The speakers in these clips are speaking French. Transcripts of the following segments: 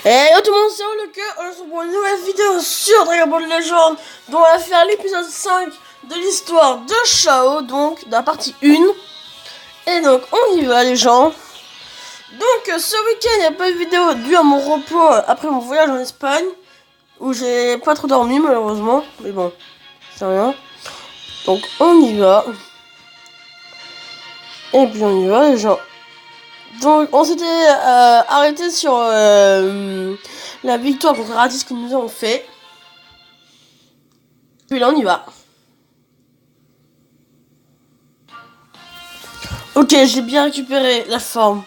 Et tout le monde, c'est le cœur, on se retrouve pour une nouvelle vidéo sur Dragon Ball Legend, dont on va faire l'épisode 5 de l'histoire de Shao, donc de la partie 1. Et donc on y va les gens. Donc ce week-end il n'y a pas eu de vidéo dû à mon repos après mon voyage en Espagne, où j'ai pas trop dormi malheureusement, mais bon, c'est rien. Donc on y va. Et puis on y va les gens. Donc on s'était arrêté sur la victoire contre Raditz que nous avons fait. Puis là on y va. Ok, j'ai bien récupéré la forme.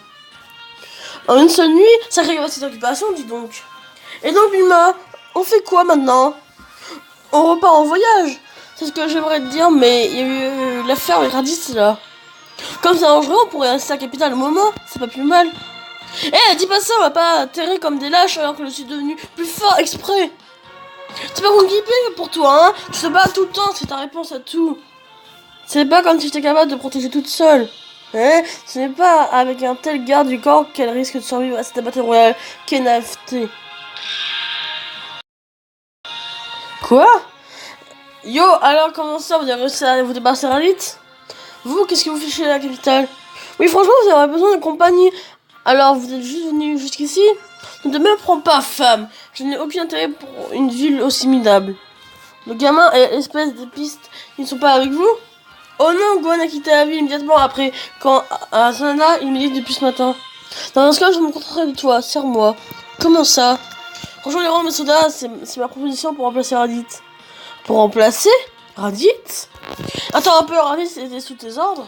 En une seule nuit, sacrée capacité d'occupation, dis donc. Et donc Bulma, on fait quoi maintenant? On repart en voyage. C'est ce que j'aimerais te dire, mais il y a eu l'affaire avec Raditz là. Comme c'est dangereux, on pourrait rester à la capitale au moment, c'est pas plus mal. Eh, dis pas ça, on va pas atterrir comme des lâches alors que je suis devenu plus fort exprès. C'est pas compliqué pour toi, hein. Tu te bats tout le temps, c'est ta réponse à tout. C'est pas comme si j'étais capable de protéger toute seule. Hein? Ce n'est pas avec un tel garde du corps qu'elle risque de survivre à cette bataille royale qu'est naveté. Quoi? Yo, alors comment ça, vous avez réussi à vous débarrasser à Raditz? Vous, qu'est-ce que vous fichez à la capitale? Oui, franchement, vous aurez besoin de compagnie. Alors, vous êtes juste venu jusqu'ici? Ne me prends pas, femme. Je n'ai aucun intérêt pour une ville aussi minable. Le gamin et l'espèce de piste, ils ne sont pas avec vous? Oh non, Gohan a quitté la ville immédiatement après, quand Asuna, il me dit depuis ce matin. Dans ce cas, je me contenterai de toi, serre-moi. Comment ça? Rejoins les rangs de soldats, c'est ma proposition pour remplacer Raditz. Pour remplacer Raditz? Attends un peu, Raditz était sous tes ordres?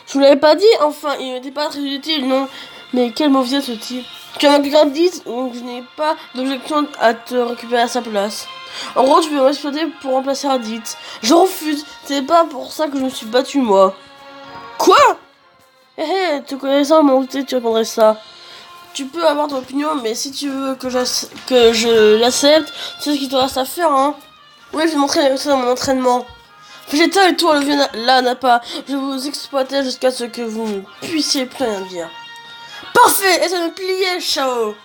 Je vous l'avais pas dit, enfin, il n'était pas très utile, non. Mais quel mauvais ce type. Tu as vaincu Raditz, donc je n'ai pas d'objection à te récupérer à sa place. En gros, tu peux m'exploiter pour remplacer Raditz. Je refuse, c'est pas pour ça que je me suis battu, moi. Quoi? Hé, te connaissant, mon tu répondrais ça. Tu peux avoir ton opinion, mais si tu veux que je l'accepte, c'est ce qu'il te reste à faire, hein. Oui, je vais montrer ça dans mon entraînement. Vegeta et toi, le vieux là n'a pas. Je vais vous exploiter jusqu'à ce que vous ne puissiez plus rien dire. Parfait! Et ça me plier, Shao!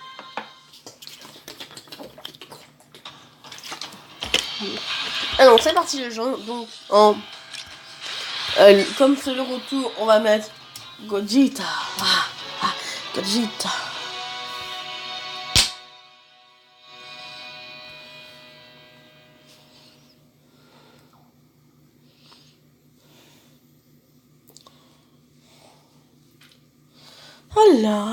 Alors, c'est parti, les gens. Donc, comme c'est le retour, on va mettre Gogeta. Gogeta. Allah.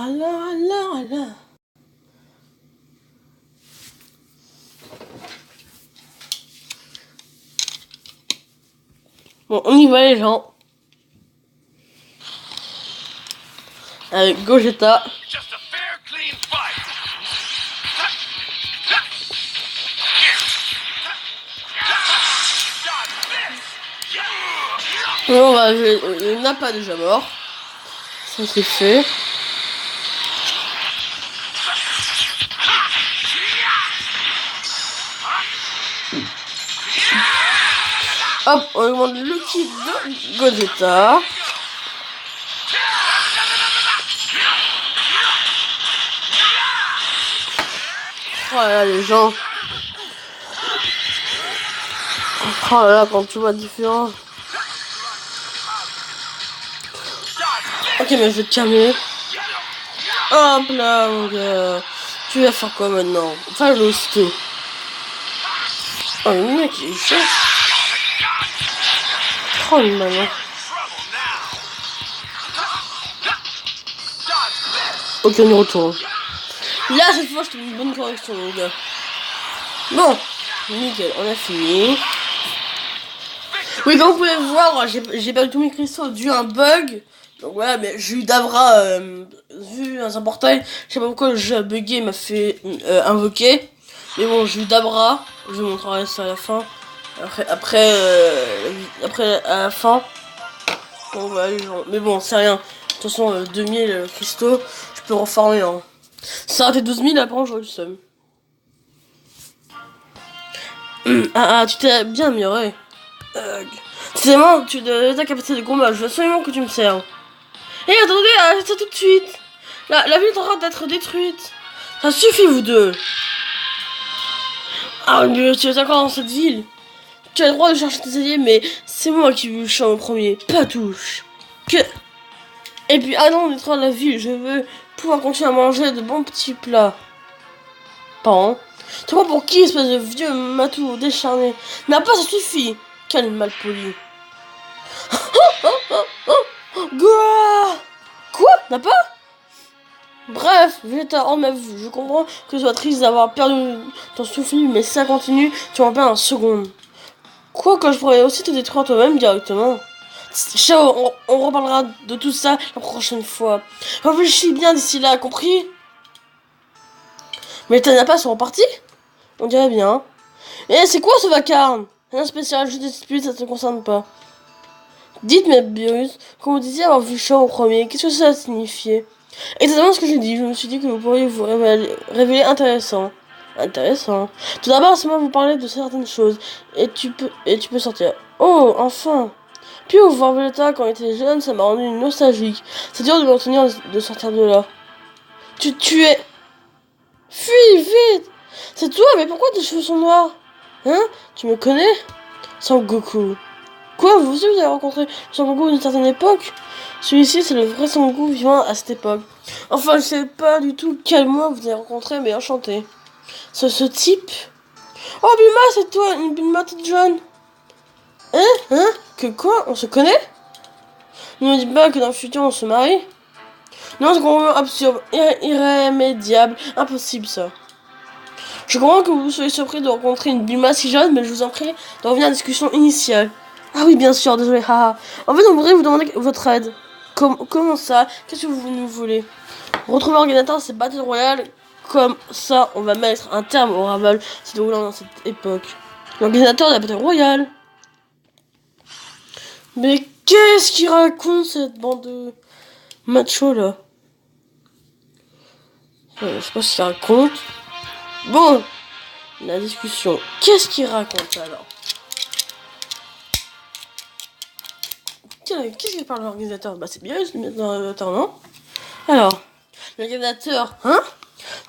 Bon, on y va les gens. Avec Gogeta. Et on va, il n'a pas déjà mort. Ça c'est fait. Hop, on demande le kit de Gogeta. Voilà les gens. Oh là là, quand tu vois différent. Ok, mais je vais te calmer. Hop là, mon gars. Tu vas faire quoi maintenant? Enfin, l'hosto. Oh, le mec, il est chaud. Oh, le malin. Ok, on y retourne. Là, cette fois, je te mets une bonne correction, mon gars. Bon, nickel, on a fini. Oui, comme vous pouvez voir, j'ai perdu tous mes cristaux dû à un bug. Donc voilà, mais j'ai eu Dabra vu dans un portail. Je sais pas pourquoi le jeu a bugué, m'a fait invoquer. Mais bon, j'ai eu Dabra. Je vous montrerai ça à la fin. Après à la fin. Bon, voilà, les gens. Mais bon, c'est rien. De toute façon, 2000 cristaux, je peux reformer. Hein. Ça aurait été 12 000, après j'aurais eu le seum. Tu t'es bien amélioré. C'est vraiment, tu as ta capacité de combat. Je veux absolument que tu me serves. Hé, attendez, arrête ça tout de suite. La ville est en train d'être détruite. Ça suffit, vous deux. Ah, mais tu es encore dans cette ville. Tu as le droit de chercher tes alliés, mais c'est moi qui veux le champ en premier. Pas touche. Que... Et puis, ah non, on est dans la ville. Je veux pouvoir continuer à manger de bons petits plats. Pardon. Tu vois pour qui, espèce de vieux matou décharné? N'a pas, ça suffit. Quel malpoli. Quoi? N'a pas? Bref, Vegeta, en ma vue, je comprends que ce soit triste d'avoir perdu ton souffle, mais si ça continue, tu m'en perds en seconde. Quoi que je pourrais aussi te détruire toi-même directement. Ciao, on reparlera de tout ça la prochaine fois. Réfléchis bien d'ici là, compris? Mais t'en as pas sont repartis? On dirait bien. Eh, c'est quoi ce vacarme? Rien de spécial, juste des disputes, ça te concerne pas. Dites, mes Beerus, quand vous disiez avoir vu Shaw en premier, qu'est-ce que ça signifiait? Exactement ce que j'ai dit, je me suis dit que vous pourriez vous révéler intéressant. Intéressant. Tout d'abord, c'est moi vous parler de certaines choses, et tu peux sortir. Oh, enfin! Puis vous voir Vegeta quand il était jeune, ça m'a rendu nostalgique. C'est dur de me retenir de sortir de là. Tu es... Fuis, vite! C'est toi, mais pourquoi tes cheveux sont noirs? Hein? Tu me connais? Sangoku. Quoi, vous aussi vous avez rencontré Sangoku à une certaine époque? Celui-ci, c'est le vrai Sangoku vivant à cette époque. Enfin, je sais pas du tout quel mois vous avez rencontré, mais enchanté. Ce type... Oh, Bulma, c'est toi, une Bulma toute jeune. Hein? Que quoi? On se connaît? Ne me dis pas que dans le futur, on se marie? Non, c'est complètement absurde, irrémédiable, impossible, ça. Je comprends que vous soyez surpris de rencontrer une Bulma si jeune, mais je vous en prie de revenir à la discussion initiale. Ah oui, bien sûr, désolé, haha. En fait, on voudrait vous demander votre aide. Comment ça? Qu'est-ce que vous nous voulez? Retrouver l'ordinateur, c'est Battle Royale. Comme ça, on va mettre un terme au raval se déroulant dans cette époque. L'organisateur de la Battle Royale. Mais qu'est-ce qu'il raconte, cette bande de machos, là? Je sais pas ce qu'il raconte. Bon, la discussion. Qu'est-ce qu'il raconte, alors? Qu'est-ce qu'il parle de l'organisateur? Bah, c'est bien, l'organisateur, non? Alors, l'organisateur, hein?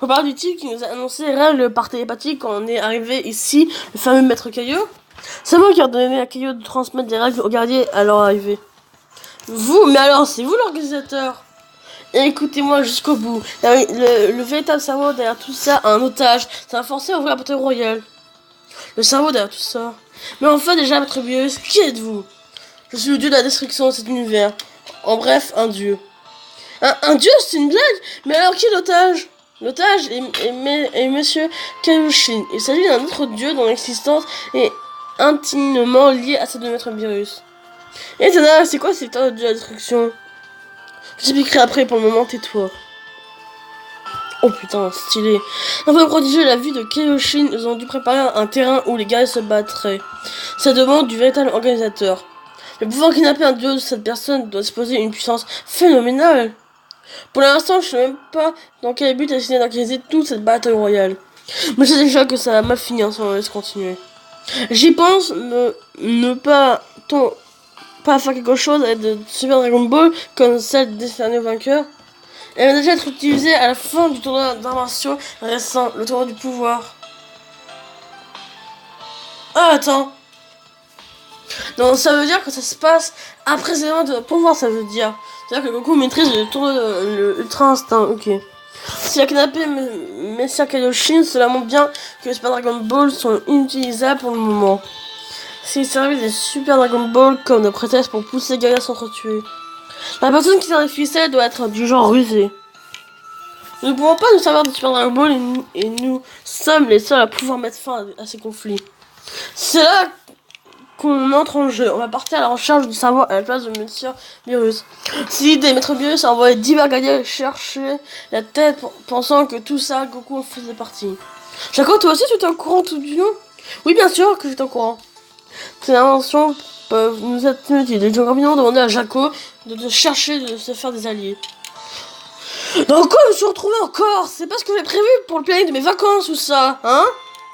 On parle du type qui nous a annoncé les règles par télépathie quand on est arrivé ici, le fameux maître Caillot. C'est moi qui ai ordonné à Caillot de transmettre des règles aux gardiens à leur arrivée. Vous? Mais alors, c'est vous l'organisateur? Écoutez-moi jusqu'au bout. Le véritable cerveau derrière tout ça, un otage. Ça va forcer à ouvrir la bataille royale. Le cerveau derrière tout ça. Mais enfin, déjà, votre bieuse, qui êtes-vous? Je suis le dieu de la destruction de cet univers. En bref, un dieu. Un dieu, c'est une blague? Mais alors, qui est l'otage? L'otage est Monsieur Kaioshin. Il s'agit d'un autre dieu dont l'existence est intimement liée à celle de Maître Beerus. Et Tana, c'est quoi cette dieu de la destruction? Je t'expliquerai après, pour le moment, tais-toi. Oh putain, stylé. Afin de protéger la vie de Kaioshin, ils ont dû préparer un terrain où les gars se battraient. Ça demande du véritable organisateur. Le pouvoir kidnapper un dieu de cette personne doit disposer d'une puissance phénoménale. Pour l'instant, je sais même pas dans quel but essayer d'organiser toute cette bataille royale. Mais je sais déjà que ça va mal finir si on laisse continuer. J'y pense, ne pas faire quelque chose avec de Super Dragon Ball comme celle décernée au vainqueur. Elle va déjà être utilisée à la fin du tournoi d'arts martiaux récent, le tournoi du pouvoir. Ah, attends. Non, ça veut dire que ça se passe après ces éléments de pouvoir, ça veut dire. C'est-à-dire que Goku maîtrise le tournoi, le Ultra Instinct, ok. Si la kidnappé Messiah Kaioshin, cela montre bien que les Super Dragon Ball sont inutilisables pour le moment. S'il servait des Super Dragon Ball comme de prétexte pour pousser les gars à s'entretuer. La personne qui tient les ficelles doit être du genre rusé. Nous ne pouvons pas nous servir de Super Dragon Ball et nous sommes les seuls à pouvoir mettre fin à ces conflits. C'est là qu'on entre en jeu. On va partir à la recherche du cerveau à la place de Monsieur Beerus. Si l'idée Maître Beerus a envoyé 10 gardiens chercher la tête pensant que tout ça, Goku en faisait partie. Jaco, toi aussi tu es au courant tout du long? Oui, bien sûr que j'étais au courant. Ces inventions peuvent nous être inutiles. Et j'ai rapidement demandé à Jaco de chercher, de se faire des alliés. Dans quoi je me suis retrouvé encore? C'est pas ce que j'ai prévu pour le planning de mes vacances ou ça, hein?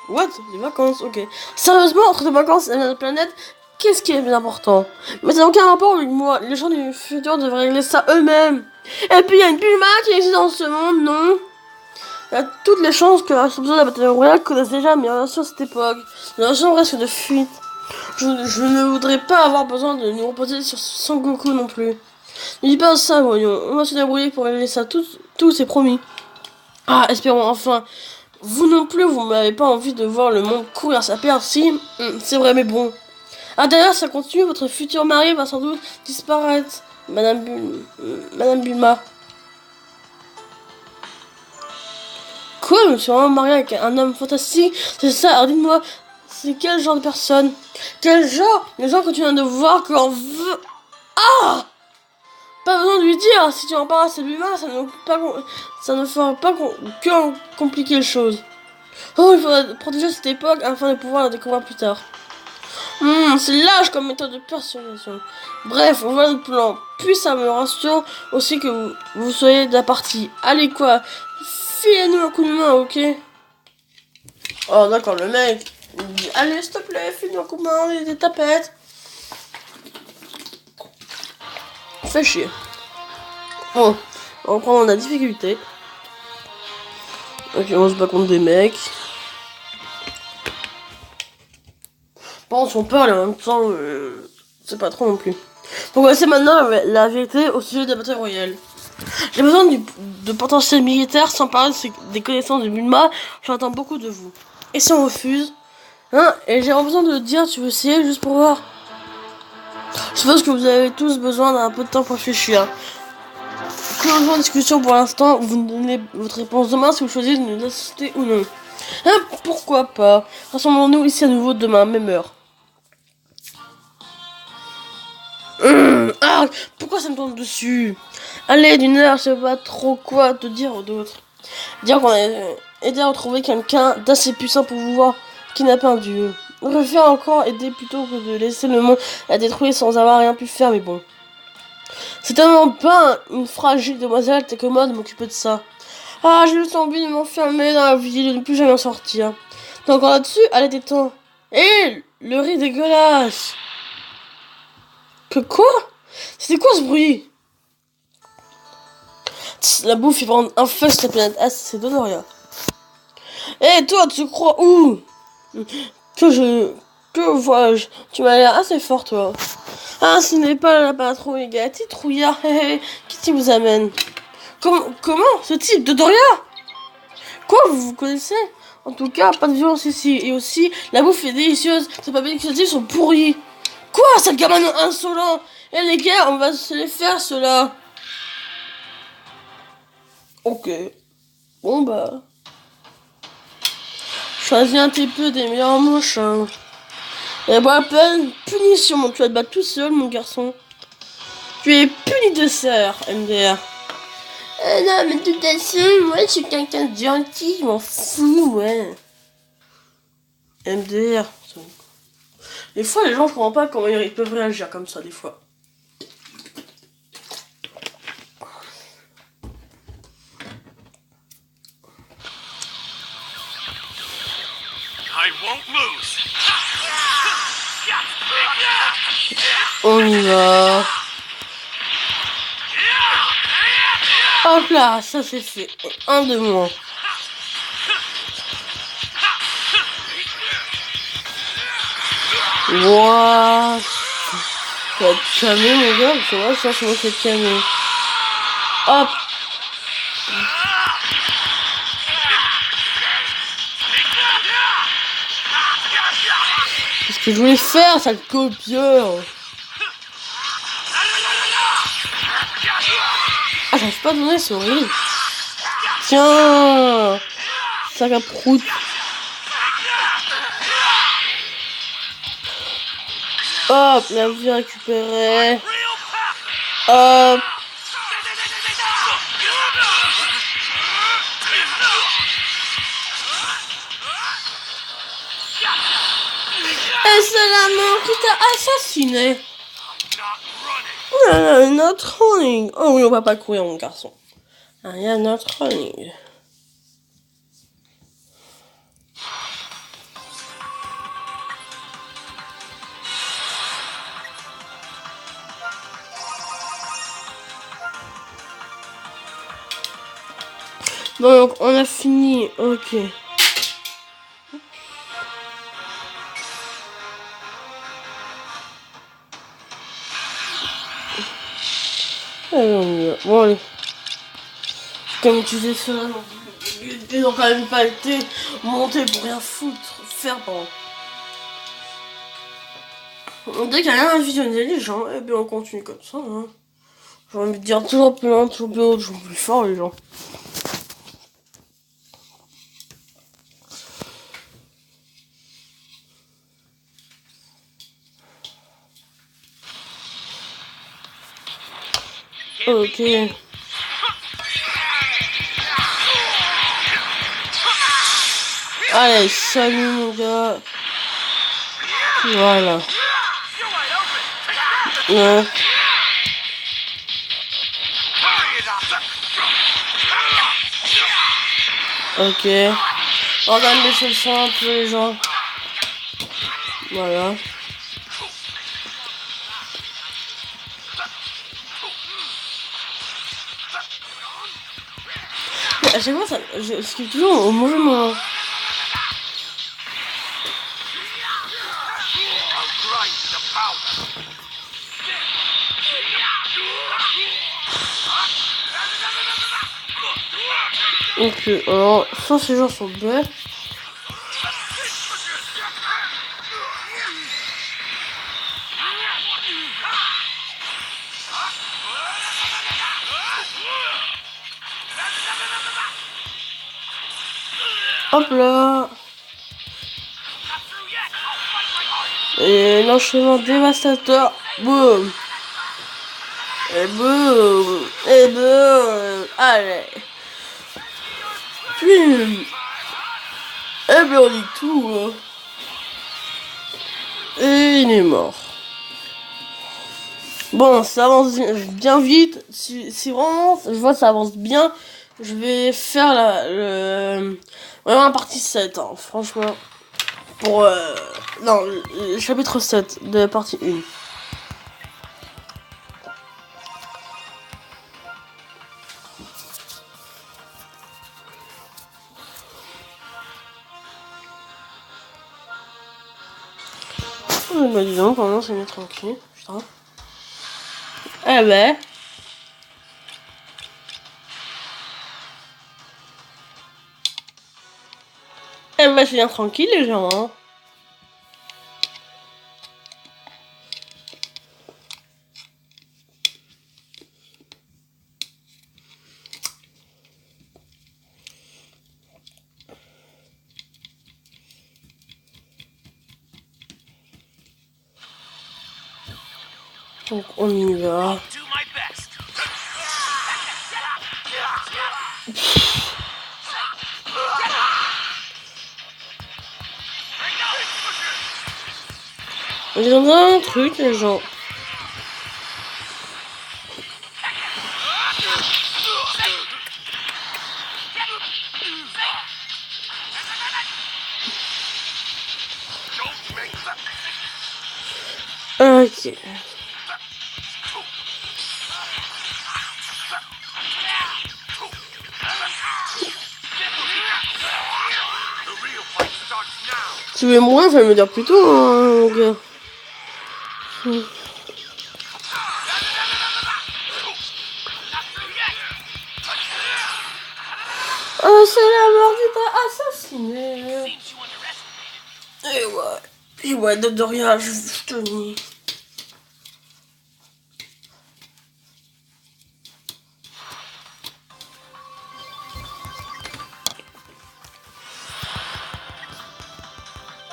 What? Des vacances, ok. Sérieusement, entre les vacances et la planète, qu'est-ce qui est plus important? Mais ça n'a aucun rapport avec moi. Les gens du futur devraient régler ça eux-mêmes. Et puis il y a une Bulma qui existe dans ce monde, non? Il y a toutes les chances que l'Assomption de la bataille royale connaisse déjà mes relations à cette époque. Les relations restent de fuite. Je ne voudrais pas avoir besoin de nous reposer sur Sangoku non plus. Ne dis pas ça, voyons. On va se débrouiller pour régler ça. Tout c'est promis. Ah, espérons enfin. Vous non plus, vous m'avez pas envie de voir le monde courir sa perte, si. C'est vrai, mais bon. Ah, d'ailleurs, ça continue. Votre futur mari va sans doute disparaître. Madame Bulma. Quoi, je me suis vraiment mariée avec un homme fantastique? C'est ça, alors dites-moi, c'est quel genre de personne? Quel genre? Les gens que tu viens de voir, que l'on veut... Ah! Pas besoin de lui dire, si tu en parles à celui-là, ça ne fera pas que compliquer les choses. Oh, il faudrait protéger cette époque afin de pouvoir la découvrir plus tard. C'est lâche comme méthode de persuasion. Bref, on voit notre plan. Puis ça me rassure aussi que vous soyez de la partie. Allez quoi, filez-nous un coup de main, ok? Oh d'accord, le mec, il dit allez s'il te plaît, file-nous un coup de main, on est des tapettes. Fais chier. Oh, on reprend la difficulté. Ok, on se bat contre des mecs. Par contre, on parle et en même temps, c'est pas trop non plus. Donc voici maintenant la vérité au sujet de la bataille royale. J'ai besoin de potentiel militaire sans parler des connaissances de Bulma. J'entends beaucoup de vous. Et si on refuse? Hein? Et j'ai besoin de le dire, tu veux essayer juste pour voir? Je suppose que vous avez tous besoin d'un peu de temps pour réfléchir. Closons la discussion pour l'instant. Vous me donnez votre réponse demain si vous choisissez de nous assister ou non. Hein? Pourquoi pas? Rassemblons-nous ici à nouveau demain, même heure. Ah, pourquoi ça me tombe dessus? Allez, d'une heure, je sais pas trop quoi te dire d'autre. Dire qu'on a aidé à retrouver quelqu'un d'assez puissant pour pouvoir kidnapper un dieu. On préfère encore aider plutôt que de laisser le monde la détruire sans avoir rien pu faire, mais bon. C'est tellement pas une fragile demoiselle telle que moi de m'occuper de ça. Ah, j'ai juste envie de m'enfermer dans la ville et de ne plus jamais en sortir. T'es encore là-dessus? Allez, détends. Hé, le riz dégueulasse. Que quoi? C'était quoi ce bruit? La bouffe, il va rendre infeste la planète. Ah, c'est Dodoria. Eh, toi, tu crois où? Que vois-je? Tu m'as l'air assez fort, toi. Ah, ce n'est pas la patrouille, Gatti, trouillard. Qui vous amène? Comment? Ce type, Dodoria? Quoi, vous connaissez? En tout cas, pas de violence ici. Et aussi, la bouffe est délicieuse. Ces papiers explosifs sont pourris. Quoi, cette gamin insolent? Eh les gars, on va se les faire, ceux-là. Ok. Bon bah. Choisis un petit peu des meilleurs moches. Hein. Et bon, peine, punition, tu vas te battre tout seul, mon garçon. Tu es puni de sœur, MDR. Non, mais de toute façon, moi, je suis quelqu'un de gentil, je m'en fous, ouais. MDR. Des fois, les gens, je comprends pas comment ils peuvent réagir comme ça, des fois. I won't lose. On y va. Hop là, ça c'est fait. Un de moins. Wouah. Tu vas te calmer, mon gars, parce que moi, ça, c'est moi qui vais te calmer. Hop. Qu'est-ce que je voulais faire, sale copieur? Ah, j'arrive pas à donner, c'est horrible. Tiens. Sac à prout. Hop, la vie récupérée. Hop. Et c'est la mort qui t'a assassiné. Notre running. Oh oui, on va pas courir, mon garçon. Il y a notre running. Donc, on a fini. Ok. Allez, on y va. Bon, allez. Comme tu sais ça, ils ont quand même pas été montés pour rien faire, pardon. Dès qu'il y a rien à visionner les gens, et bien on continue comme ça. Hein. J'ai envie de dire toujours plus loin, toujours plus haut, toujours plus fort les gens. Ok. Allez, salut mon gars. Voilà. Ouais. Ok. On va quand même baisser le son un peu les gens. Voilà. Mais à chaque fois, ça, je skip toujours au mauvais moment. Ok, alors, ça ces gens sont bêtes. Hop là. Et l'enchaînement dévastateur. Boum. Et boum. Et boum. Allez. Puis. Et bien on dit tout. Hein. Et il est mort. Bon, ça avance bien vite. Si vraiment je vois que ça avance bien, je vais faire vraiment la partie 7. Hein, franchement. Pour... non, le chapitre 7 de la partie 1. Bah dis donc, pendant c'est mieux tranquille. Putain. Eh ben. Eh ben c'est bien tranquille les gens. Hein. Donc on y va. Ils ont besoin d'un truc les gens. Ok. Tu veux mourir, fallait me dire plus tôt, hein, mon gars. Oh, c'est la mort du pas assassiné. Et ouais, Dodoria, je te nie.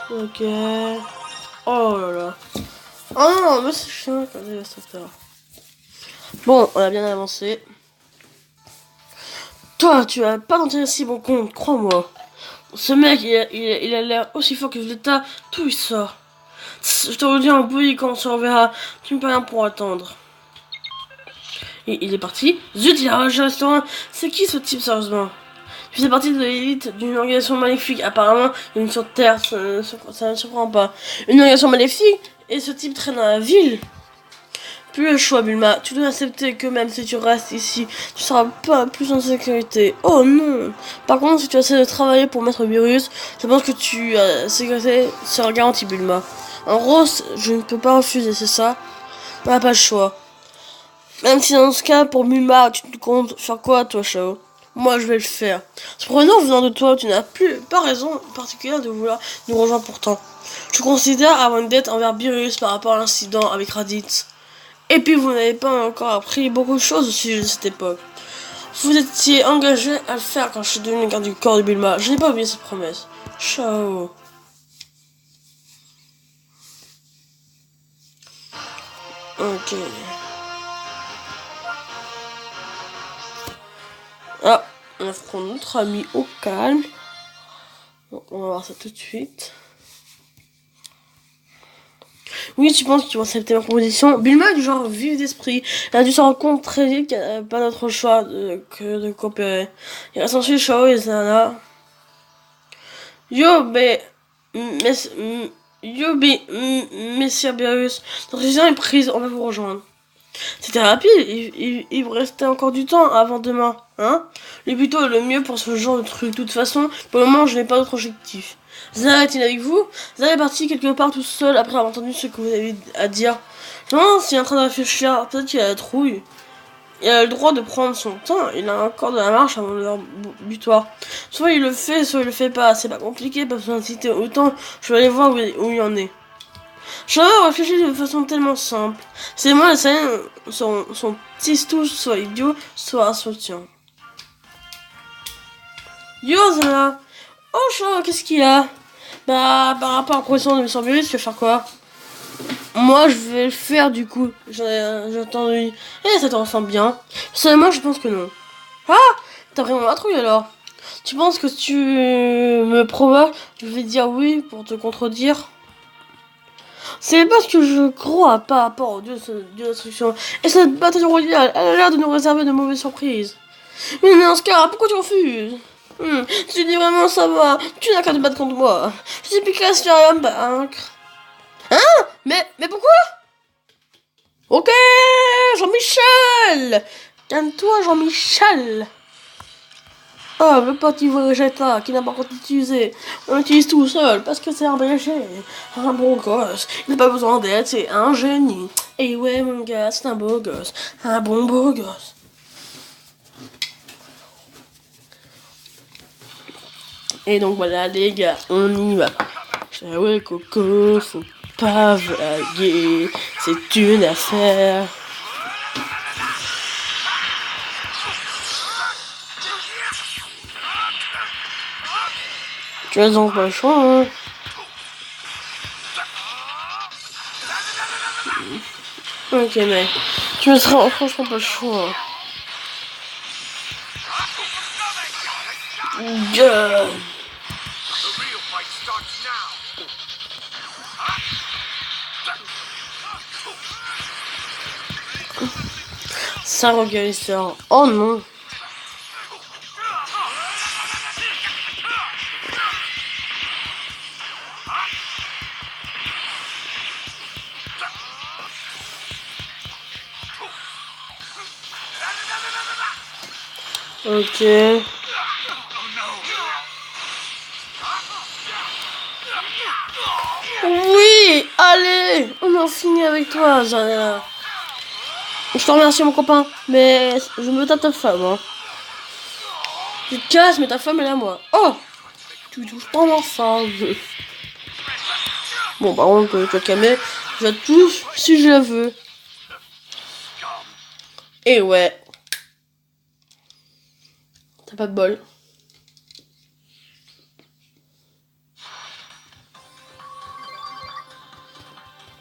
Ok. Oh là là. Oh non, mais c'est chiant comme dévastateur. Bon, on a bien avancé. Toi, tu as pas d'intérêt si bon compte, crois-moi. Ce mec, il a l'air aussi fort que Vegeta, tout il sort. Je te redis un peu quand on se reverra. Tu me peux rien pour attendre. Et il est parti. Zut, il a rangé le restaurant. C'est qui ce type, sérieusement? Il faisait partie de l'élite d'une organisation maléfique. Apparemment, il y a une sur Terre, ça ne surprend pas. Une organisation maléfique? Et ce type traîne dans la ville? plus le choix, Bulma. Tu dois accepter que même si tu restes ici, tu seras pas plus en sécurité. Oh non. Par contre, si tu essaies de travailler pour Maître Virus, je pense que sécurité sera garantie, Bulma. En gros, je ne peux pas refuser, c'est ça? On n'a pas le choix. Même si dans ce cas, pour Bulma, tu te comptes faire quoi, toi, Shao? Moi, je vais le faire. Cependant, venant de toi, tu n'as pas raison particulière de vouloir nous rejoindre pourtant. Je considère avoir une dette envers Beerus par rapport à l'incident avec Raditz. Et puis, vous n'avez pas encore appris beaucoup de choses au sujet de cette époque. Vous étiez engagé à le faire quand je suis devenu garde du corps de Bulma. Je n'ai pas oublié cette promesse. Ciao. Ok. Ah, on va prendre notre ami au calme. Donc, on va voir ça tout de suite. Oui, tu penses qu'ils vont accepter ma proposition? Bulma est du genre vif d'esprit. Elle a dû se rendre compte très vite qu'elle n'avait pas d'autre choix que de coopérer. Il reste ensuite Shao et Zana. Messieurs Beerus, notre décision est prise, on va vous rejoindre. C'était rapide, il vous restait encore du temps avant demain, hein? Le plus tôt est le mieux pour ce genre de truc. De toute façon, pour le moment, je n'ai pas d'autre objectif. Zana est-il avec vous? Zana est parti quelque part tout seul après avoir entendu ce que vous avez à dire. Je me demande s'il est en train de réfléchir, peut-être qu'il a la trouille. Il a le droit de prendre son temps, il a encore de la marche avant leur butoir. Soit il le fait, soit il le fait pas. C'est pas compliqué, pas besoin d'inciter autant. Je vais aller voir où il en est. J'avais réfléchi de façon tellement simple. C'est moi, les scènes sont petits tous, soit idiots, soit insouciants. Yo, Zana! Oh, Chao, qu'est-ce qu'il y a? Bah, par rapport à la proposition de M. Virus, tu vas faire quoi? Moi, je vais le faire du coup. J'ai entendu. Eh, ça te ressemble bien. Seulement, je pense que non. Ah! T'as vraiment la trouille alors? Tu penses que si tu me provoques, je vais dire oui pour te contredire? C'est parce que je crois par rapport au dieu de destruction. Et cette bataille royale, elle a l'air de nous réserver de mauvaises surprises. Mais dans ce cas, pourquoi tu refuses? Si tu dis vraiment ça va, tu n'as qu'à te battre contre moi. Je suis plus classe, tu vas me vaincre. Hein? Mais pourquoi? Ok, Jean-Michel! Calme-toi, Jean-Michel! Oh, le petit Vegeta qui n'a pas encore été utilisé. On l'utilise tout seul parce que c'est un BG. Un bon gosse. Il n'a pas besoin d'aide, c'est un génie. Et ouais, mon gars, c'est un beau gosse. Un bon beau gosse. Et donc voilà, les gars, on y va. Ouais, Coco, faut pas vaguer. C'est une affaire. Tu as donc pas le choix, hein. Ok, mec. Tu me seras franchement pas le choix. Gueule. Ça regarde ça. Oh non. Ok. Oui, allez, on en finit avec toi, Zana. Je te remercie, mon copain, mais je me tape ta femme, hein. Tu te casses, mais ta femme elle est à moi. Oh, tu touches pas ma femme. Bon, par contre, tu vas te calmer. Je la touche si je la veux. Et ouais. T'as pas de bol.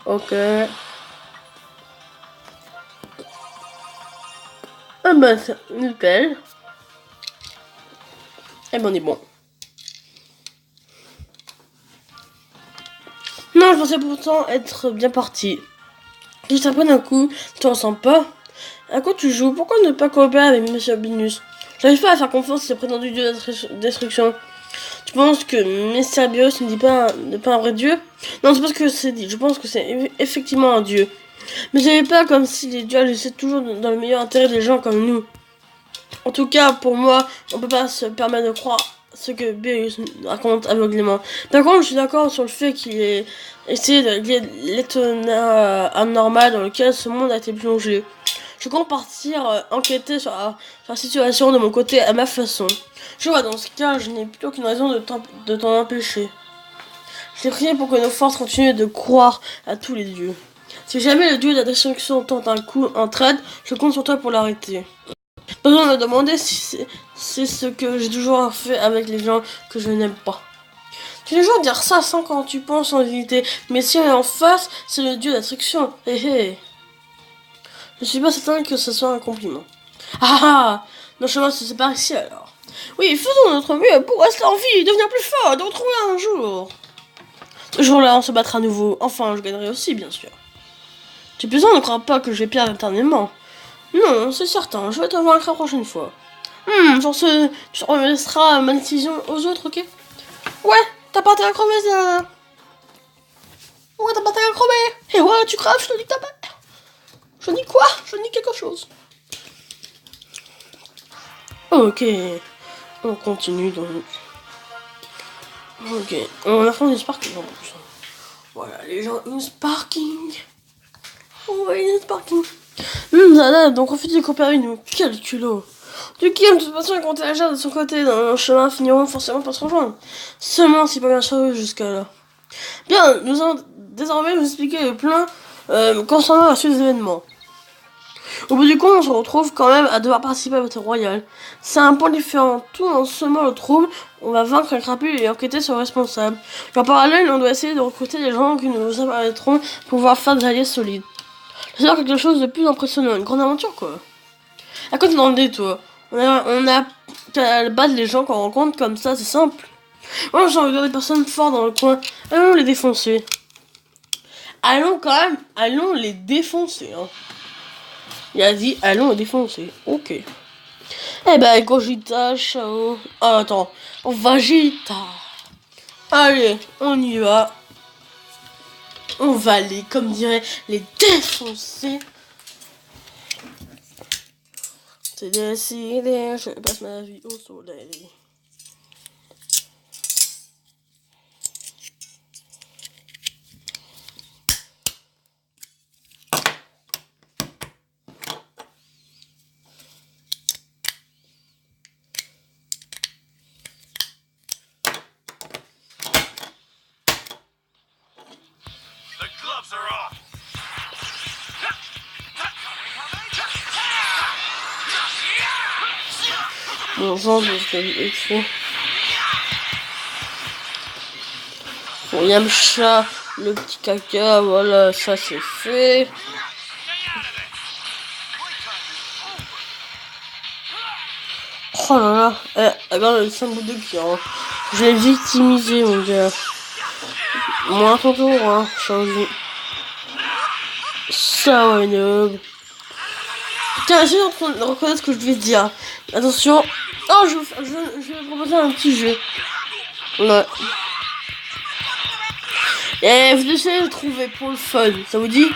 Ok. Ah bah, c'est nickel. Eh ben, on est bon. Non, je pensais pourtant être bien parti. Juste après d'un coup, tu te ressembles pas? À quoi tu joues? Pourquoi ne pas coopérer avec Monsieur Binus? J'arrive pas à faire confiance à ce prétendu dieu de destruction. Tu penses que Messier Bios ne dit pas, n'est pas un vrai dieu? Non, c'est pas ce que c'est dit. Je pense que c'est effectivement un dieu. Mais j'avais pas comme si les dieux agissaient toujours dans le meilleur intérêt des gens comme nous. En tout cas, pour moi, on peut pas se permettre de croire ce que Beerus raconte aveuglément. Par contre, je suis d'accord sur le fait qu'il ait essayé de régler l'étonnant anormal dans lequel ce monde a été plongé. Je compte partir enquêter sur la situation de mon côté à ma façon. Je vois, dans ce cas, je n'ai plus aucune raison de t'en empêcher. J'ai prié pour que nos forces continuent de croire à tous les dieux. Si jamais le dieu de la destruction tente un coup en trade, je compte sur toi pour l'arrêter. Pas besoin de me demander si c'est ce que j'ai toujours fait avec les gens que je n'aime pas. Tu toujours dire ça sans quand tu penses en vérité, mais si on est en face, c'est le dieu de la destruction. Hé hé. Je suis pas certain que ce soit un compliment. Ah ah. Nos chemins se séparent ici alors. Oui, faisons notre mieux pour rester en vie, devenir plus fort, de retrouver un jour. Ce jour-là, on se battra à nouveau. Enfin, je gagnerai aussi, bien sûr. Tu ne crois pas que je vais perdre éternellement. Non, c'est certain, je vais te vaincre la prochaine fois. Sur ce, tu laisseras ma décision aux autres, ok? Ouais, t'as pas intérêt à crever, ça. Ouais, t'as pas intérêt à crever. Et ouais, tu craves, je te dis que t'as pas. Je dis quoi? Je dis quelque chose. Ok, on continue donc. Ok, on a fait une sparking en plus. Voilà, les gens, une sparking. On va une sparking. Zada, donc on fait du coopérer nous. Quel culot. Du qui, de toute façon, quand elle de son côté dans le chemin, finiront forcément par se rejoindre. Seulement si pas bien sûr jusqu'à là. Bien, nous allons désormais vous expliquer le plan concernant la suite des événements. Au bout du compte, on se retrouve quand même à devoir participer à la bataille royale. C'est un point différent. Tout en semant le trouble, on va vaincre la crapule et enquêter sur le responsable. En parallèle, on doit essayer de recruter des gens qui nous permettront de pouvoir faire des alliés solides. C'est quelque chose de plus impressionnant, une grande aventure quoi. À quoi t'attendais toi? On a qu'à battre les gens qu'on rencontre comme ça, c'est simple. Moi j'ai envie de des personnes fortes dans le coin. Allons les défoncer. Allons quand même, allons les défoncer. Hein. Il a dit allons les défoncer. Ok. Eh ben Gogeta, Chao. Ah attends, Vegeta. Allez, on y va. On va les, comme dirait, les défoncer. C'est décidé, je passe ma vie au soleil. The gloves are off. Bon sang de ce expo. Bon Yamcha, le petit caca, voilà, ça c'est fait. Oh là là, regarde le symbole de qui, hein. Je l'ai victimisé mon gars. Moi à ton tour, hein, changer. Ça ouais, noob. Tiens, essayez de reconnaître ce que je devais dire. Attention. Oh, je vais proposer un petit jeu. Ouais. Et vous essayez de trouver pour le fun. Ça vous dit?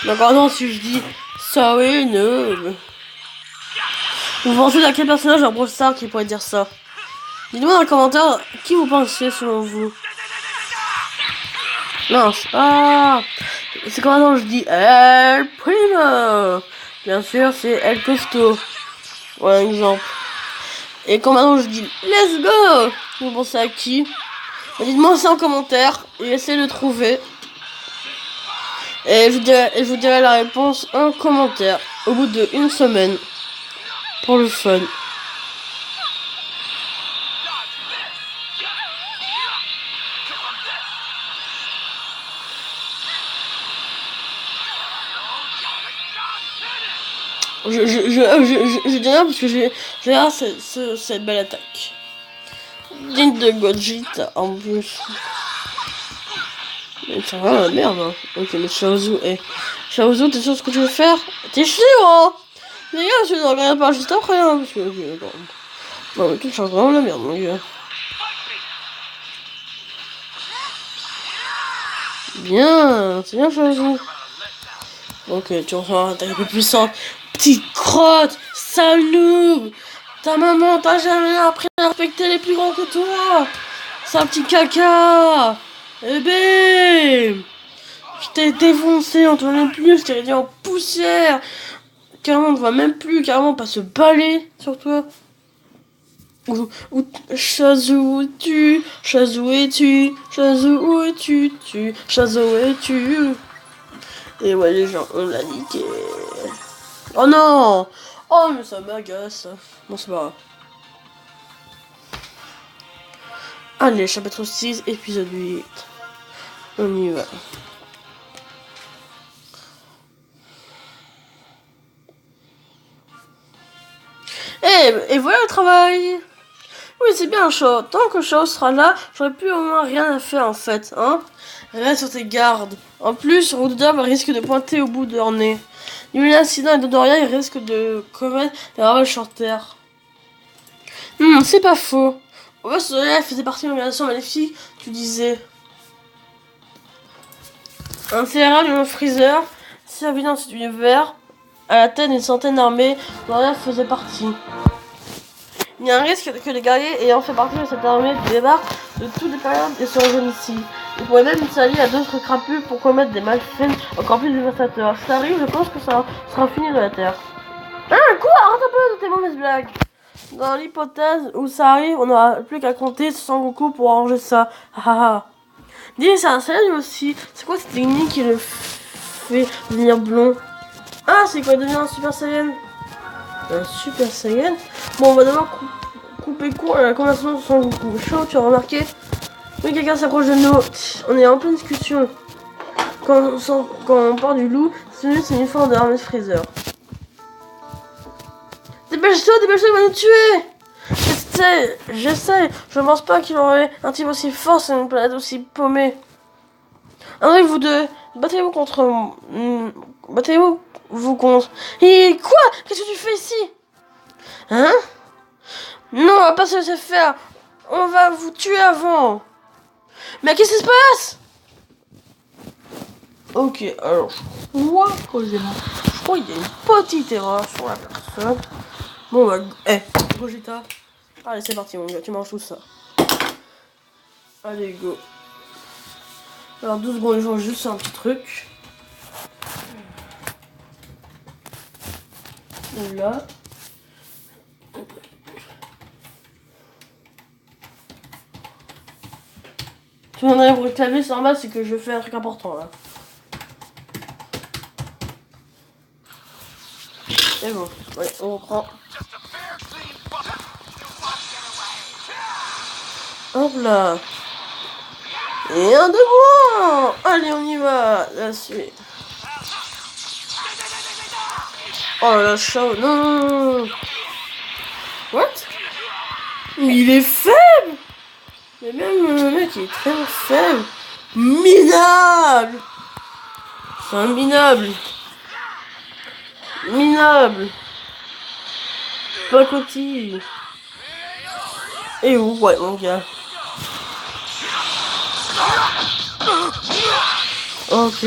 D'accord, non, si je dis ça, oui, noob. Vous pensez à quel personnage en Brawl Stars qui pourrait dire ça? Dites-moi dans les commentaires qui vous pensez selon vous. Non, ah, c'est quand maintenant je dis El Primo. Bien sûr, c'est El Costo. Ouais, un exemple. Et quand maintenant je dis Let's go, vous pensez à qui? Dites-moi ça en commentaire et essayez de trouver. Et je vous dirai la réponse en commentaire au bout de une semaine. Pour le fun. Je dis rien parce que j'ai cette belle attaque. Digne de Gogeta en plus. Mais c'est vraiment la merde hein. Ok mais Chaozu, Chaozu, t'es sûr ce que tu veux faire? T'es sûr hein? Les gars, je ne regarde pas juste après hein parce que ok d'accord. Non mais tu changes vraiment la merde mon gars. Bien, c'est bien Chaozu. Ok, tu reçois une attaque un peu puissante. Petite crotte, sale noob. Ta maman t'a jamais appris à respecter les plus grands que toi. Sale petit caca. Eh ben, je t'ai défoncé, on te voit même plus, je t'ai réduit en poussière. Carrément, on ne voit même plus, carrément, pas se balayer sur toi. Chazou, où es-tu? Chazou, où es-tu? Chazou, où es-tu? Chazou, où es-tu? Et ouais, les gens, on l'a niqué. Oh non! Oh, mais ça m'agace. Bon, c'est pas grave. Allez, chapitre 6, épisode 8. On y va. Et voilà le travail! Oui, c'est bien, Shaw. Tant que Shaw sera là, j'aurais plus au moins rien à faire en fait, hein? Reste sur tes gardes. En plus, Rodab risque de pointer au bout de leur nez. Niveau l'incident et Dodoria, ils risquent de commettre des ravages sur Terre. C'est pas faux. En fait, cela faisait partie de l'organisation maléfique, tu disais. Un cérébral d'un freezer, servi dans cet univers, à la tête d'une centaine d'armées, Dodoria faisait partie. Il y a un risque que les guerriers ayant fait partie de cette armée débarquent de toutes les périodes et se rejoignent ici. Ils pourraient même s'allier à d'autres crapules pour commettre des malfaits encore plus dévastateurs. Si ça arrive, je pense que ça sera fini de la Terre. Ah, quoi? Arrête un peu de tes mauvaises blagues. Dans l'hypothèse où ça arrive, on n'aura plus qu'à compter sur Sangoku pour arranger ça. Dis, c'est un Saiyan aussi. C'est quoi cette technique qui le fait devenir blond? Ah, c'est quoi devenir un Super Saiyan? Un Super Saiyan? Bon, on va d'abord couper court à la conversation sur Sangoku. Chaud, tu as remarqué? Oui, quelqu'un s'approche de nous. On est en pleine discussion. Quand on part du loup, c'est une forme de l'armée de Freezer. Dépêche-toi, il va nous tuer! J'essaie. Je ne pense pas qu'il aurait un type aussi fort sur une planète aussi paumée. André, vous deux, battez-vous contre... Battez-vous contre... Et quoi? Qu'est-ce que tu fais ici? Hein? Non, on va pas se laisser faire. On va vous tuer avant. Mais qu'est-ce qui se passe? Ok, alors je crois qu'il y a une petite erreur sur la personne. Bon bah, Gogeta. Allez, c'est parti mon gars, tu manges tout ça. Allez, go. Alors 12 secondes, je mange juste un petit truc. Là. Tout le monde arrive pour le clavier, c'est normal, c'est que je fais un truc important là. C'est bon, ouais, on reprend. Hop là. Et un de moins. Allez, on y va. La suite. Oh la chaud. Non. What? Mais il est faible. Mais même le mec, il est très faible. Minable. C'est un minable. Minable. Pacotille. Et où? Ouais, mon gars. Ok.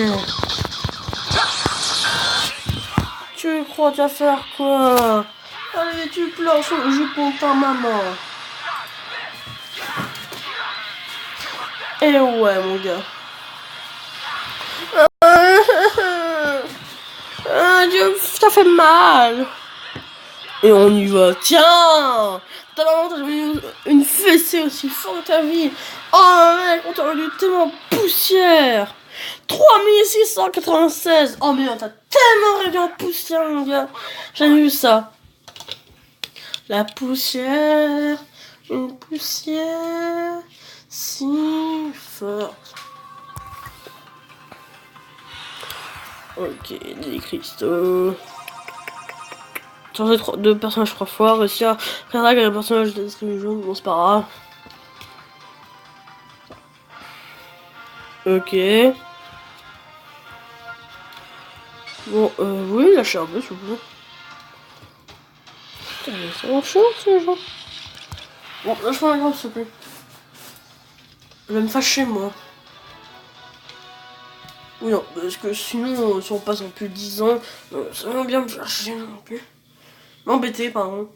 Tu crois tu vas faire quoi? Allez, tu pleures sur le jupon de ta maman. Et ouais, mon gars. Dieu, ça fait mal. Et on y va. Tiens! T'as jamais une fessée aussi forte de ta vie. Oh mec, on t'a rendu tellement poussière. 3696. Oh mais t'as tellement réduit en poussière, mon gars. J'ai vu ça. La poussière. Une poussière si forte. Ok, des cristaux. Changer deux personnages 3 fois, réussir à faire avec un personnage de stream jaune, bon c'est pas grave. Ok. Bon, oui, lâchez un peu s'il vous plaît. Putain, mais c'est vraiment chiant ces gens. Bon, lâche-moi un grand s'il te plaît. Je vais me fâcher moi. Oui, non, parce que sinon, si on passe en plus de 10 ans, ça va bien me faire chier non plus. M'embêter, pardon.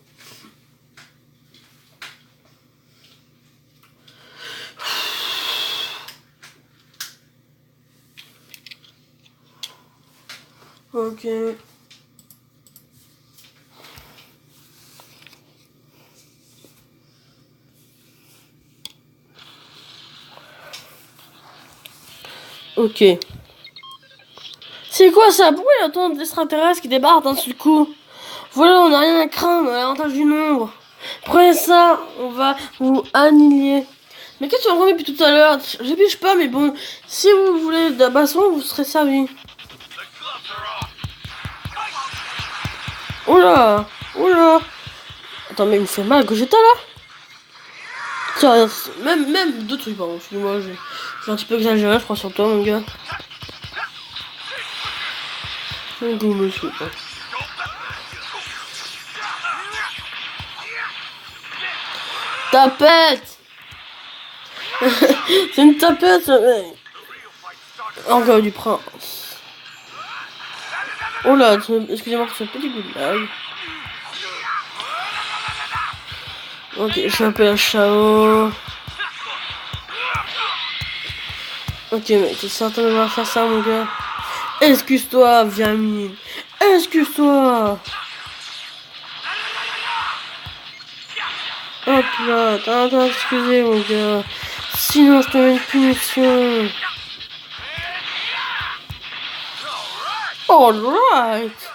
Ok. Ok. C'est quoi ça? Pourquoi il y a autant d'extraterrestres qui débarquent d'un seul coup? Voilà, on n'a rien à craindre, on a l'avantage du nombre. Prenez ça, on va vous annihiler. Mais qu'est-ce que tu as remis depuis tout à l'heure? J'épige pas, mais bon, si vous voulez de la baston, vous serez servi. Oula, oula. Attends, mais il me fait mal que j'étais là. Tiens, même deux trucs, pardon, excuse-moi, j'ai un petit peu exagéré, je crois, sur toi, mon gars. Monsieur. Tapette. C'est une tapette, ce mec. Encore du prince. Oh là, excusez-moi pour ce petit coup de blague. Ok, je m'appelle Chao. Ok, mec, t'es certain de vouloir faire ça, mon gars? Excuse-toi, Viamine. Excuse-toi. Hop là, t'as intérêt à t'excuser, mon gars. Sinon, je te mets une punition. Alright.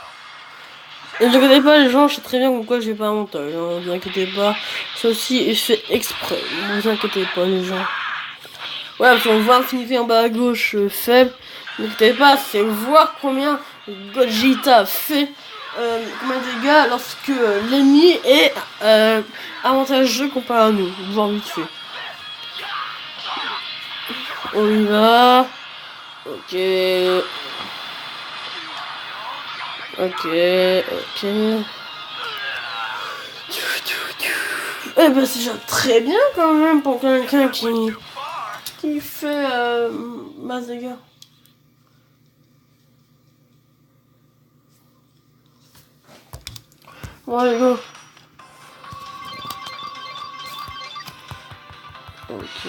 Ne vous inquiétez pas, les gens, je sais très bien pourquoi je vais pas un montage. Ne vous inquiétez pas. Ceci est fait exprès. Ne vous inquiétez pas, les gens. Ouais, parce qu'on voit Infinity en bas à gauche faible. Ne vous inquiétez pas, c'est voir combien Gogeta fait. Combien de dégâts lorsque l'ennemi est avantageux comparé à nous. Voir vite fait. On y va. Ok. Ok. Eh ben c'est déjà très bien quand même pour quelqu'un qui fait masse dégâts. Bon allez go. Ok.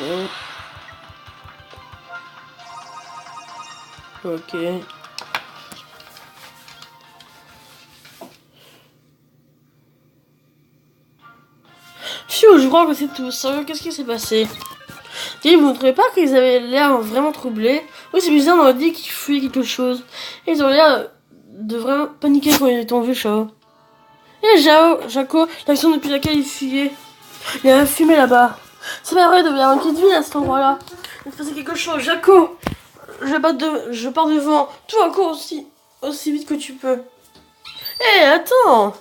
Ok. Phew, je crois que c'est tout. Sérieux, qu'est-ce qui s'est passé? Et vous ne trouvez pas qu'ils avaient l'air vraiment troublés? Oui, c'est bizarre, on aurait dit qu'ils fuyaient quelque chose. Et ils ont l'air de vraiment paniquer quand ils t'ont vu, Chao. Et Jaco, l'action depuis laquelle il fuyait. Il y a fumé là-bas. C'est pas vrai, il devait y avoir une petite ville à cet endroit-là. Il se passait quelque chose. Jaco, je pars devant. Tout encore aussi vite que tu peux. Hé, attends.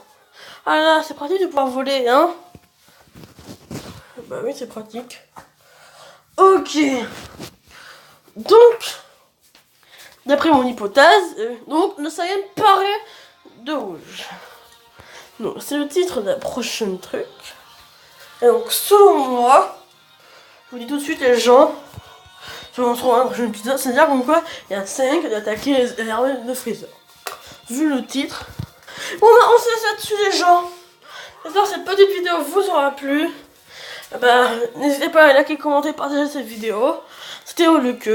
Ah là, c'est pratique de pouvoir voler, hein? Bah oui, c'est pratique. Ok. Donc, d'après mon hypothèse, donc le Saiyan paraît de rouge. Donc, c'est le titre d'un prochain truc. Et donc, selon moi, je vous dis tout de suite, les gens, si on se retrouve dans un prochain épisode, c'est-à-dire comme quoi il y a 5 qui attaquer les armées de Freezer. Vu le titre. Bon, bah, on se laisse là-dessus, les gens. J'espère que cette petite vidéo vous aura plu. Bah, n'hésitez pas à liker, commenter, partager cette vidéo. C'était Oluque.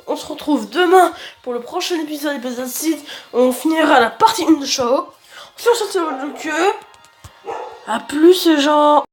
On se retrouve demain pour le prochain épisode, épisode 6. On finira la partie 1 de show. Sur ce, c'était Oluque. A plus, les gens.